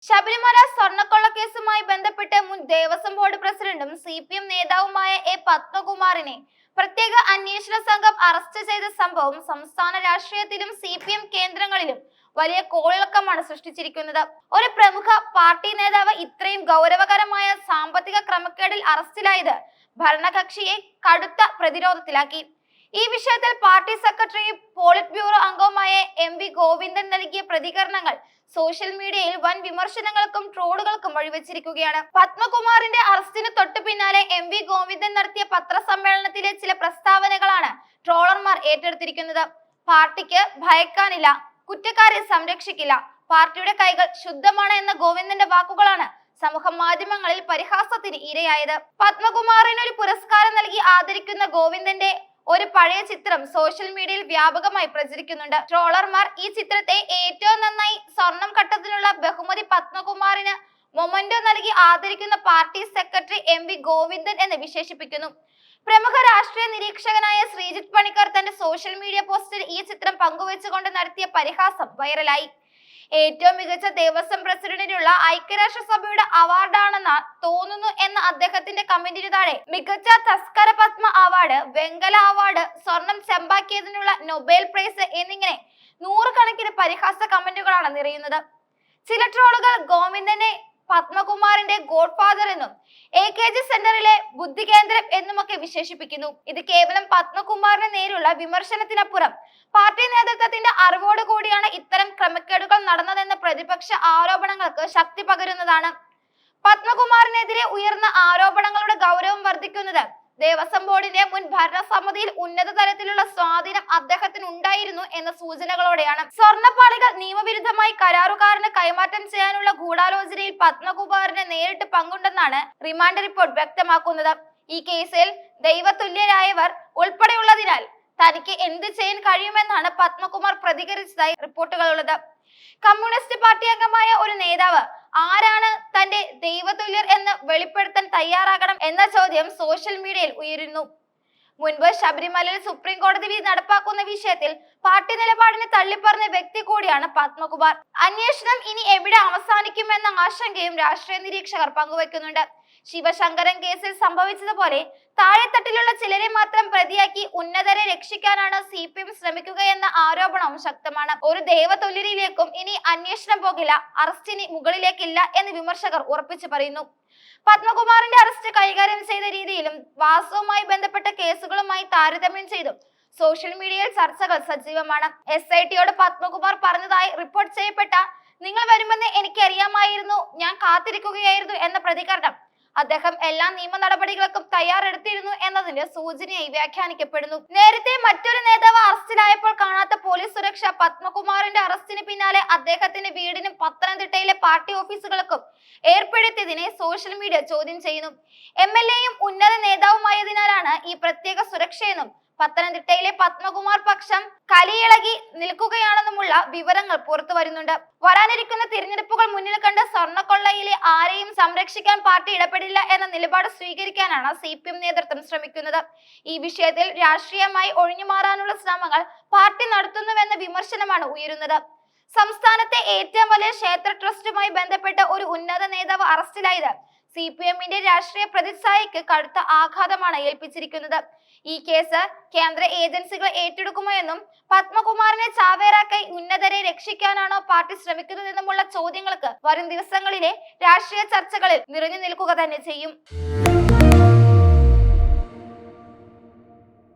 ശബരിമല സ്വർണ്ണക്കൊള്ളക്കേസുമായി ബന്ധപ്പെട്ട് മുൻ ദേവസ്വം ബോർഡ് പ്രസിഡന്റും CPM നേതാവുമായ എ പത്മകുമാറിനെ പ്രത്യേക അന്വേഷണ സംഘം അറസ്റ്റ് ചെയ്ത സംഭവം സംസ്ഥാന രാഷ്ട്രീയത്തിലും CPM കേന്ദ്രങ്ങളിലും വലിയ കോളിളക്കമാണ് സൃഷ്ടിച്ചിരിക്കുന്നത്. ഒരു പ്രമുഖ പാർട്ടി നേതാവ് ഇത്രയും ഗൗരവകരമായ സാമ്പത്തിക ക്രമക്കേടിൽ അറസ്റ്റിലായത് ഭരണകക്ഷിയെ കടുത്ത പ്രതിരോധത്തിലാക്കി. ഈ വിഷയത്തിൽ പാർട്ടി സെക്രട്ടറിയും പോളിറ്റ് ബ്യൂറോ അംഗവുമായ MV ഗോവിന്ദൻ നൽകിയ പ്രതികരണങ്ങൾ സോഷ്യൽ മീഡിയയിൽ വൻ വിമർശനങ്ങൾക്കും ട്രോളുകൾക്കും വഴിവെച്ചിരിക്കുകയാണ്. പത്മകുമാറിന്റെ അറസ്റ്റിന് തൊട്ടു പിന്നാലെ MV ഗോവിന്ദൻ നടത്തിയ പത്രസമ്മേളനത്തിലെ ചില പ്രസ്താവനകളാണ് ട്രോളർമാർ ഏറ്റെടുത്തിരിക്കുന്നത്. പാർട്ടിക്ക് ഭയക്കാനില്ല, കുറ്റക്കാരെ സംരക്ഷിക്കില്ല, പാർട്ടിയുടെ കൈകൾ ശുദ്ധമാണ് എന്ന ഗോവിന്ദന്റെ വാക്കുകളാണ് സമൂഹ മാധ്യമങ്ങളിൽ പരിഹാസത്തിന് ഇരയായത്. പത്മകുമാറിന് ഒരു പുരസ്കാരം നൽകി ആദരിക്കുന്ന ഗോവിന്ദന്റെ ഒരു പഴയ ചിത്രം സോഷ്യൽ മീഡിയയിൽ വ്യാപകമായി പ്രചരിക്കുന്നുണ്ട്. ട്രോളർമാർ ഈ ചിത്രത്തെ ഏറ്റവും നന്നായി സ്വർണം കട്ടതിനുള്ള ബഹുമതി പത്മകുമാറിന് മൊമന്റോ നൽകി ആദരിക്കുന്ന പാർട്ടി സെക്രട്ടറി MV ഗോവിന്ദൻ എന്ന് വിശേഷിപ്പിക്കുന്നു. പ്രമുഖ രാഷ്ട്രീയ നിരീക്ഷകനായ ശ്രീജിത്ത് പണിക്കർ തന്റെ സോഷ്യൽ മീഡിയ പോസ്റ്റിൽ ഈ ചിത്രം പങ്കുവെച്ചുകൊണ്ട് നടത്തിയ പരിഹാസം വൈറലായി. ഏറ്റവും മികച്ച ദേവസ്വം പ്രസിഡന്റിനുള്ള ഐക്യരാഷ്ട്രസഭയുടെ അവാർഡാണെന്ന് തോന്നുന്നു എന്ന അദ്ദേഹത്തിന്റെ കമന്റിന് താഴെ മികച്ച തസ്കര പത്മ അവാർഡ്, വെങ്കല അവാർഡ്, സ്വർണം ചെമ്പാക്കിയതിനുള്ള നൊബേൽ പ്രൈസ് എന്നിങ്ങനെ നൂറുകണക്കിന് പരിഹാസ കമന്റുകളാണ് നിറയുന്നത്. ചില ട്രോളുകൾ ഗോവിന്ദനെ പത്മകുമാറിന്റെ ഗോഡ് ഫാദർ എന്നും AKG സെന്ററിലെ ബുദ്ധി കേന്ദ്രം എന്നുമൊക്കെ വിശേഷിപ്പിക്കുന്നു. ഇത് കേവലം പത്മകുമാറിന് നേരുള്ള വിമർശനത്തിനപ്പുറം പാർട്ടി നേതൃത്വത്തിന്റെ അറിവോട് കൂടിയാണ് ഇത്തരം ക്രമക്കേടുകൾ നടന്നതെന്ന പ്രതിപക്ഷ ആരോപണങ്ങൾക്ക് ശക്തി പകരുന്നതാണ്. പത്മകുമാറിനെതിരെ ഉയർന്ന ആരോപണങ്ങളുടെ ഗൗരവം വർദ്ധിക്കുന്നത് ദേവസ്വം ബോർഡിന്റെ മുൻ ഭരണസമിതിയിൽ ഉന്നത തലത്തിലുള്ള സ്വാധീനം അദ്ദേഹത്തിന് ഉണ്ടായിരുന്നു എന്ന സൂചനകളോടെയാണ്. സ്വർണ്ണപ്പാളികൾ നിയമവിരുദ്ധമായി കരാറുകാരന് കൈമാറ്റം ചെയ്യാനുള്ള ഗൂഢാലോചനയിൽ പത്മകുമാറിന് നേരിട്ട് പങ്കുണ്ടെന്നാണ് റിമാൻഡ് റിപ്പോർട്ട് വ്യക്തമാക്കുന്നത്. ഈ കേസിൽ ദൈവതുല്യരായവർ ഉൾപ്പെടെയുള്ളതിനാൽ തനിക്ക് എന്ത് ചെയ്യാൻ കഴിയുമെന്നാണ് പത്മകുമാർ പ്രതികരിച്ചതായി റിപ്പോർട്ടുകളുള്ളത്. കമ്മ്യൂണിസ്റ്റ് പാർട്ടി അംഗമായ ഒരു നേതാവ് ആരാണ് തന്റെ ദൈവതുല്യർ എന്ന് വെളിപ്പെടുത്താൻ തയ്യാറാകണം എന്ന ചോദ്യം സോഷ്യൽ മീഡിയയിൽ ഉയരുന്നു. മുൻപ് ശബരിമലയിൽ സുപ്രീം കോടതി വിധി നടപ്പാക്കുന്ന വിഷയത്തിൽ പാർട്ടി നിലപാടിനെ തള്ളിപ്പറഞ്ഞ വ്യക്തി കൂടിയാണ് പത്മകുമാർ. അന്വേഷണം ഇനി എവിടെ അവസാനിക്കുമെന്ന ആശങ്കയും രാഷ്ട്രീയ നിരീക്ഷകർ പങ്കുവെക്കുന്നുണ്ട്. ശിവശങ്കരൻ കേസിൽ സംഭവിച്ചതുപോലെ താഴെത്തട്ടിലുള്ള ചിലരെ മാത്രം പ്രതിയാക്കി ഉന്നതരെ രക്ഷിക്കാനാണ് CPM ശ്രമിക്കുകയെന്ന ആരോപണവും ശക്തമാണ്. ഒരു ദേവതുല്യരിലേക്കും ഇനി അന്വേഷണം പോകില്ല, അറസ്റ്റിന് മുകളിലേക്കില്ല എന്ന് വിമർശകർ ഉറപ്പിച്ചു പറയുന്നു. പത്മകുമാറിന്റെ അറസ്റ്റ് കൈകാര്യം ചെയ്ത രീതിയിലും വാസവുമായി ബന്ധപ്പെട്ട കേസുകളുമായി താരതമ്യം ചെയ്തും സോഷ്യൽ മീഡിയയിൽ ചർച്ചകൾ സജീവമാണ്. SITയോട് പത്മകുമാർ പറഞ്ഞതായി റിപ്പോർട്ട് ചെയ്യപ്പെട്ട "നിങ്ങൾ വരുമെന്ന് എനിക്കറിയാമായിരുന്നു, ഞാൻ കാത്തിരിക്കുകയായിരുന്നു" എന്ന പ്രതികരണം അദ്ദേഹം എല്ലാ നിയമ നടപടികൾക്കും തയ്യാറെടുത്തിരുന്നു എന്നതിന്റെ സൂചനയായി വ്യാഖ്യാനിക്കപ്പെടുന്നു. നേരത്തെ മറ്റൊരു നേതാവ് അറസ്റ്റിലായപ്പോൾ കാണാത്ത പോലീസ് സുരക്ഷ പത്മകുമാറിന്റെ അറസ്റ്റിന് പിന്നാലെ അദ്ദേഹത്തിന്റെ വീടിനും പത്തനംതിട്ടയിലെ പാർട്ടി ഓഫീസുകൾക്കും ഏർപ്പെടുത്തിയതിനെ സോഷ്യൽ മീഡിയ ചോദ്യം ചെയ്യുന്നു. MLAയും ഉന്നത നേതാവുമായതിനാലാണ് ഈ പ്രത്യേക സുരക്ഷയെന്നും പത്തനംതിട്ടയിലെ പത്മകുമാർ പക്ഷം കലിയിളകി നിൽക്കുകയാണെന്നുമുള്ള വിവരങ്ങൾ പുറത്തു വരുന്നുണ്ട്. വരാനിരിക്കുന്ന തിരഞ്ഞെടുപ്പുകൾ മുന്നിൽ കണ്ട് സ്വർണ്ണക്കൊള്ളയിലെ ആരെയും സംരക്ഷിക്കാൻ പാർട്ടി ഇടപെടില്ല എന്ന നിലപാട് സ്വീകരിക്കാനാണ് CPM നേതൃത്വം ശ്രമിക്കുന്നത്. ഈ വിഷയത്തിൽ രാഷ്ട്രീയമായി ഒഴിഞ്ഞുമാറാനുള്ള ശ്രമങ്ങൾ പാർട്ടി നടത്തുന്നുവെന്ന വിമർശനമാണ് ഉയരുന്നത്. സംസ്ഥാനത്തെ ഏറ്റവും വലിയ ക്ഷേത്ര ട്രസ്റ്റുമായി ബന്ധപ്പെട്ട ഒരു ഉന്നത നേതാവ് അറസ്റ്റിലായത് CPMന്റെ രാഷ്ട്രീയ പ്രതിച്ഛായയ്ക്ക് കടുത്ത ആഘാതമാണ് ഏൽപ്പിച്ചിരിക്കുന്നത്. ഈ കേസ് കേന്ദ്ര ഏജൻസികൾ ഏറ്റെടുക്കുമോ എന്നും പത്മകുമാറിനെ ചാവേറാക്കായി ഉന്നതരെ രക്ഷിക്കാനാണോ പാർട്ടി ശ്രമിക്കുന്നതെന്നുമുള്ള ചോദ്യങ്ങൾക്ക് വരും ദിവസങ്ങളിലെ രാഷ്ട്രീയ ചർച്ചകളിൽ നിറഞ്ഞു നിൽക്കുക തന്നെ ചെയ്യും.